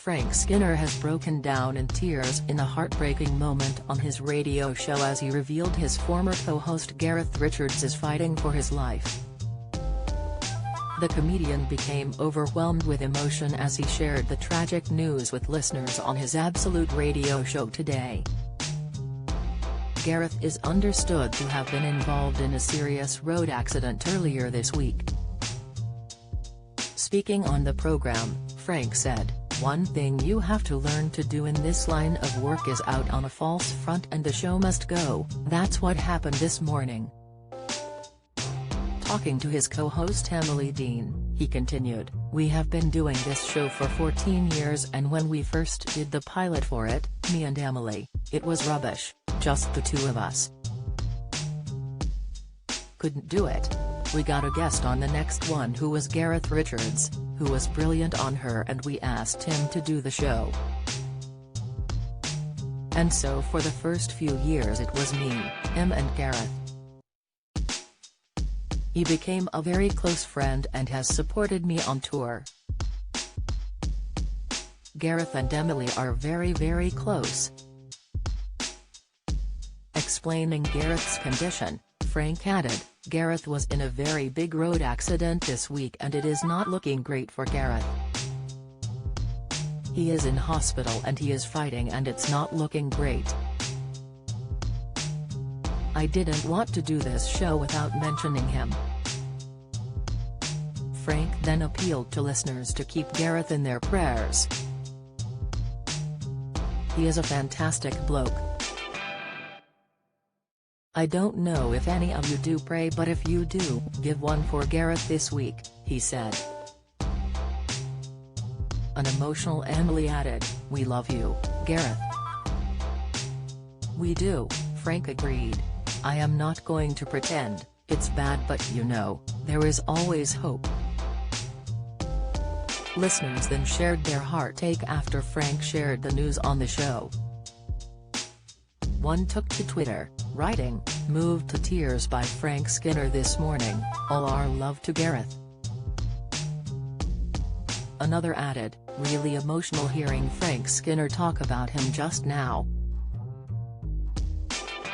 Frank Skinner has broken down in tears in a heartbreaking moment on his radio show as he revealed his former co-host Gareth Richards is fighting for his life. The comedian became overwhelmed with emotion as he shared the tragic news with listeners on his Absolute Radio show today. Gareth is understood to have been involved in a serious road accident earlier this week. Speaking on the program, Frank said, "One thing you have to learn to do in this line of work is out on a false front and the show must go. That's what happened this morning." Talking to his co-host Emily Dean, he continued, "We have been doing this show for 14 years and when we first did the pilot for it, me and Emily, it was rubbish, just the two of us. Couldn't do it. We got a guest on the next one who was Gareth Richards, who was brilliant on her and we asked him to do the show. And so for the first few years it was me, Em and Gareth. He became a very close friend and has supported me on tour. Gareth and Emily are very, very close." Explaining Gareth's condition, Frank added, "Gareth was in a very big road accident this week and it is not looking great for Gareth. He is in hospital and he is fighting and it's not looking great. I didn't want to do this show without mentioning him." Frank then appealed to listeners to keep Gareth in their prayers. "He is a fantastic bloke. I don't know if any of you do pray, but if you do, give one for Gareth this week," he said. An emotional Emily added, "We love you, Gareth." "We do," Frank agreed. "I am not going to pretend, it's bad but you know, there is always hope." Listeners then shared their heartache after Frank shared the news on the show. One took to Twitter, writing, "Moved to tears by Frank Skinner this morning, all our love to Gareth." Another added, "Really emotional hearing Frank Skinner talk about him just now.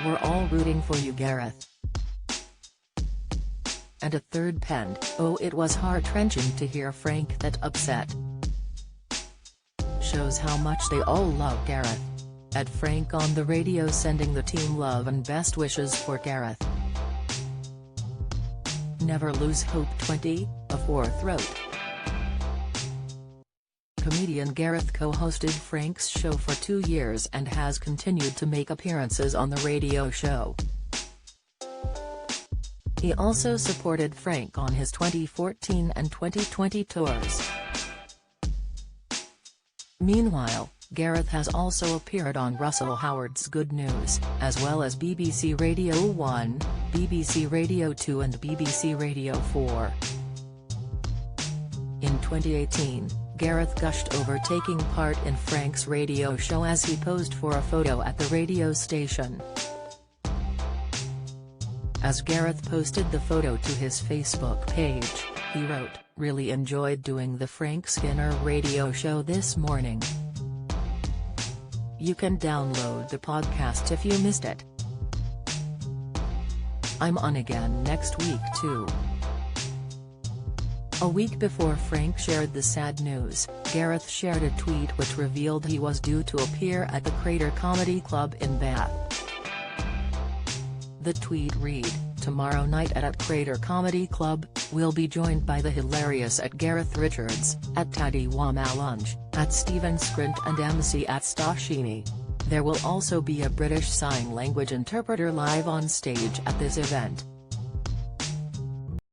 We're all rooting for you, Gareth." And a third penned, "Oh, it was heart-wrenching to hear Frank that upset. Shows how much they all love Gareth." At Frank on the radio sending the team love and best wishes for Gareth. Never lose hope 20, a fourth wrote. Comedian Gareth co-hosted Frank's show for 2 years and has continued to make appearances on the radio show. He also supported Frank on his 2014 and 2020 tours. Meanwhile, Gareth has also appeared on Russell Howard's Good News, as well as BBC Radio 1, BBC Radio 2 and BBC Radio 4. In 2018, Gareth gushed over taking part in Frank's radio show as he posed for a photo at the radio station. As Gareth posted the photo to his Facebook page, he wrote, "Really enjoyed doing the Frank Skinner radio show this morning. You can download the podcast if you missed it. I'm on again next week too." A week before Frank shared the sad news, Gareth shared a tweet which revealed he was due to appear at the Crater Comedy Club in Bath. The tweet read, "Tomorrow night at Crater Comedy Club, we'll be joined by the hilarious at Gareth Richards, at Taddy Wamalunge, at Stephen Scrint and MC at Stashini. There will also be a British Sign Language interpreter live on stage at this event."